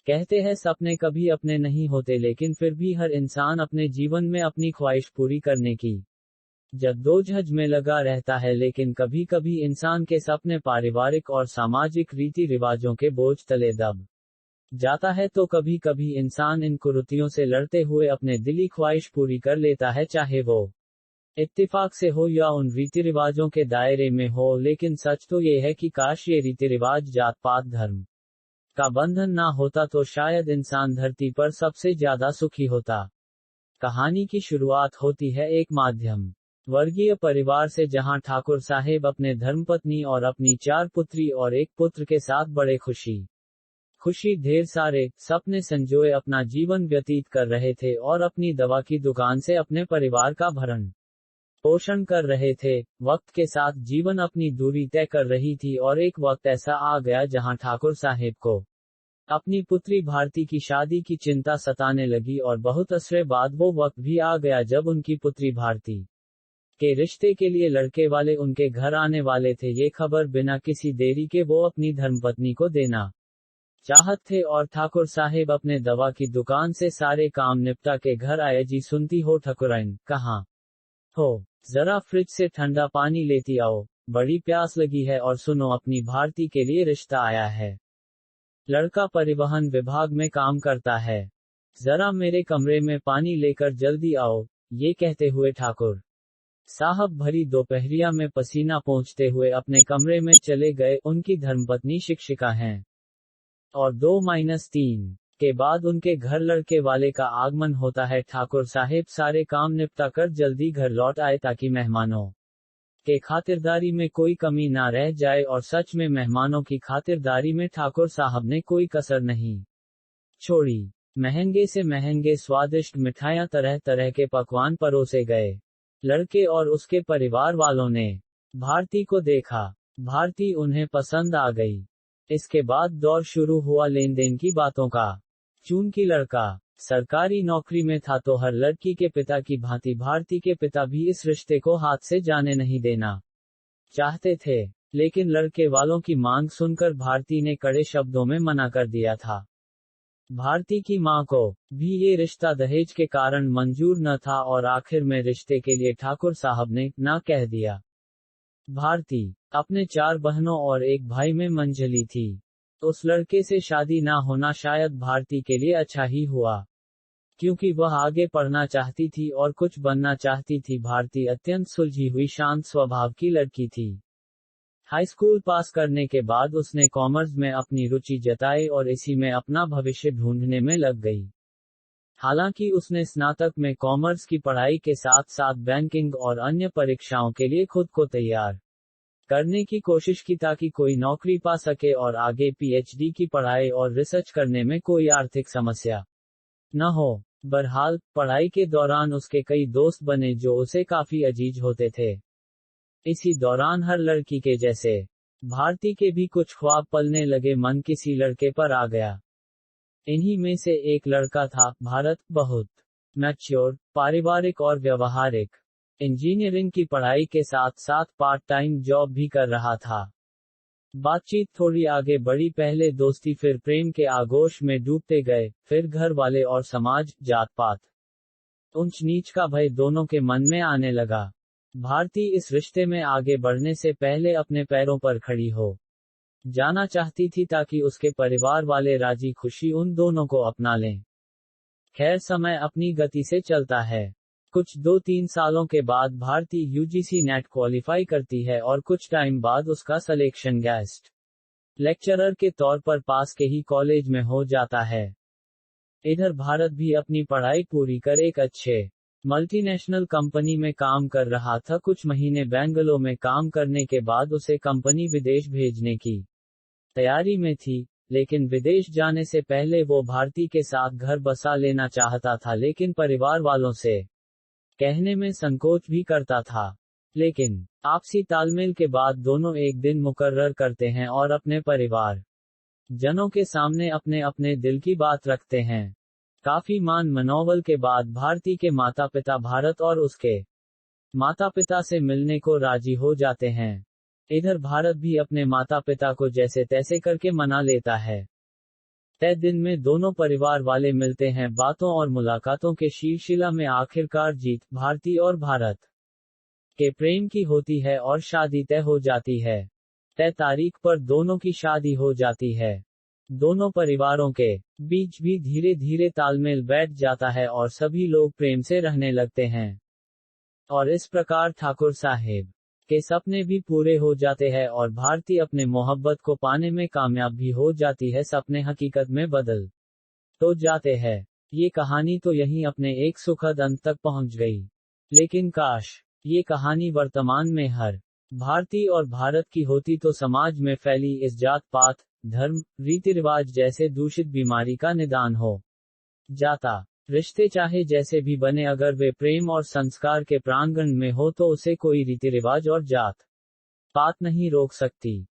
कहते हैं सपने कभी अपने नहीं होते, लेकिन फिर भी हर इंसान अपने जीवन में अपनी ख्वाहिश पूरी करने की जद्दोजहद में लगा रहता है। लेकिन कभी कभी इंसान के सपने पारिवारिक और सामाजिक रीति रिवाजों के बोझ तले दब जाता है। तो कभी कभी इंसान इन कुरीतियों से लड़ते हुए अपने दिली ख्वाहिश पूरी कर लेता है, चाहे वो इत्तेफाक से हो या उन रीति रिवाजों के दायरे में हो। लेकिन सच तो ये है कि काश ये रीति रिवाज जात पात धर्म का बंधन ना होता तो शायद इंसान धरती पर सबसे ज्यादा सुखी होता। कहानी की शुरुआत होती है एक माध्यम वर्गीय परिवार से, जहां ठाकुर साहेब अपने धर्मपत्नी और अपनी 4 पुत्री और एक पुत्र के साथ बड़े खुशी ढेर सारे सपने संजोए अपना जीवन व्यतीत कर रहे थे और अपनी दवा की दुकान से अपने परिवार का भरण पोषण कर रहे थे। वक्त के साथ जीवन अपनी दूरी तय कर रही थी और एक वक्त ऐसा आ गया जहां ठाकुर साहेब को अपनी पुत्री भारती की शादी की चिंता सताने लगी। और बहुत अरसे बाद वो वक्त भी आ गया जब उनकी पुत्री भारती के रिश्ते के लिए लड़के वाले उनके घर आने वाले थे। ये खबर बिना किसी देरी के वो अपनी धर्मपत्नी को देना चाहत थे और ठाकुर साहेब अपने दवा की दुकान से सारे काम निपटा के घर आए। जी सुनती हो ठकुराइन, कहाँ हो? जरा फ्रिज से ठंडा पानी लेती आओ, बड़ी प्यास लगी है। और सुनो, अपनी भारती के लिए रिश्ता आया है। लड़का परिवहन विभाग में काम करता है, जरा मेरे कमरे में पानी लेकर जल्दी आओ। ये कहते हुए ठाकुर साहब भरी दोपहरिया में पसीना पोंछते हुए अपने कमरे में चले गए। उनकी धर्मपत्नी शिक्षिका हैं और 2-3 के बाद उनके घर लड़के वाले का आगमन होता है। ठाकुर साहेब सारे काम निपटा कर जल्दी घर लौट आए ताकि मेहमानों के खातिरदारी में कोई कमी ना रह जाए। और सच में मेहमानों की खातिरदारी में ठाकुर साहब ने कोई कसर नहीं छोड़ी। महंगे से महंगे स्वादिष्ट मिठाइयां, तरह तरह के पकवान परोसे गए। लड़के और उसके परिवार वालों ने भारती को देखा, भारती उन्हें पसंद आ गई। इसके बाद दौर शुरू हुआ लेन देन की बातों का। चूंकि लड़का सरकारी नौकरी में था तो हर लड़की के पिता की भांति भारती के पिता भी इस रिश्ते को हाथ से जाने नहीं देना चाहते थे। लेकिन लड़के वालों की मांग सुनकर भारती ने कड़े शब्दों में मना कर दिया था। भारती की मां को भी ये रिश्ता दहेज के कारण मंजूर न था और आखिर में रिश्ते के लिए ठाकुर साहब ने ना कह दिया। भारती अपने 4 बहनों और एक भाई में मंझली थी। उस लड़के से शादी ना होना शायद भारती के लिए अच्छा ही हुआ, क्योंकि वह आगे पढ़ना चाहती थी और कुछ बनना चाहती थी। भारती अत्यंत सुलझी हुई शांत स्वभाव की लड़की थी। हाई स्कूल पास करने के बाद उसने कॉमर्स में अपनी रुचि जताई और इसी में अपना भविष्य ढूंढने में लग गई। हालांकि उसने स्नातक में कॉमर्स की पढ़ाई के साथ साथ बैंकिंग और अन्य परीक्षाओं के लिए खुद को तैयार करने की कोशिश की ताकि कोई नौकरी पा सके और आगे पीएचडी की पढ़ाई और रिसर्च करने में कोई आर्थिक समस्या न हो। बहरहाल पढ़ाई के दौरान उसके कई दोस्त बने जो उसे काफी अजीज होते थे। इसी दौरान हर लड़की के जैसे भारती के भी कुछ ख्वाब पलने लगे। मन किसी लड़के पर आ गया। इन्हीं में से एक लड़का था भारत, बहुत मैच्योर, पारिवारिक और व्यवहारिक। इंजीनियरिंग की पढ़ाई के साथ साथ पार्ट टाइम जॉब भी कर रहा था। बातचीत थोड़ी आगे बढ़ी, पहले दोस्ती फिर प्रेम के आगोश में डूबते गए। फिर घर वाले और समाज, जात पात, ऊंच नीच का भय दोनों के मन में आने लगा। भारती इस रिश्ते में आगे बढ़ने से पहले अपने पैरों पर खड़ी हो जाना चाहती थी ताकि उसके परिवार वाले राजी खुशी उन दोनों को अपना लें। खैर, समय अपनी गति से चलता है। कुछ 2-3 सालों के बाद भारती यूजीसी नेट क्वालिफाई करती है और कुछ टाइम बाद उसका सिलेक्शन गेस्ट लेक्चरर के तौर पर पास के ही कॉलेज में हो जाता है। इधर भारत भी अपनी पढ़ाई पूरी कर एक अच्छे मल्टीनेशनल कंपनी में काम कर रहा था। कुछ महीने बेंगलुरु में काम करने के बाद उसे कंपनी विदेश भेजने की तैयारी में थी, लेकिन विदेश जाने से पहले वो भारती के साथ घर बसा लेना चाहता था, लेकिन परिवार वालों से कहने में संकोच भी करता था। लेकिन आपसी तालमेल के बाद दोनों एक दिन मुकर्रर करते हैं और अपने परिवार जनों के सामने अपने अपने दिल की बात रखते हैं। काफी मान मनोबल के बाद भारती के माता पिता भारत और उसके माता पिता से मिलने को राजी हो जाते हैं। इधर भारत भी अपने माता पिता को जैसे तैसे करके मना लेता है। तय दिन में दोनों परिवार वाले मिलते हैं, बातों और मुलाकातों के सिलसिला में आखिरकार जीत भारती और भारत के प्रेम की होती है और शादी तय हो जाती है। तय तारीख पर दोनों की शादी हो जाती है। दोनों परिवारों के बीच भी धीरे धीरे तालमेल बैठ जाता है और सभी लोग प्रेम से रहने लगते हैं। और इस प्रकार ठाकुर साहेब के सपने भी पूरे हो जाते हैं और भारती अपने मोहब्बत को पाने में कामयाब भी हो जाती है। सपने हकीकत में बदल तो जाते हैं। ये कहानी तो यहीं अपने एक सुखद अंत तक पहुंच गई। लेकिन काश ये कहानी वर्तमान में हर भारती और भारत की होती तो समाज में फैली इस जात पात, धर्म, रीति रिवाज जैसे दूषित बीमारी का निदान हो जाता। रिश्ते चाहे जैसे भी बने, अगर वे प्रेम और संस्कार के प्रांगण में हो तो उसे कोई रीति रिवाज और जात पात नहीं रोक सकती।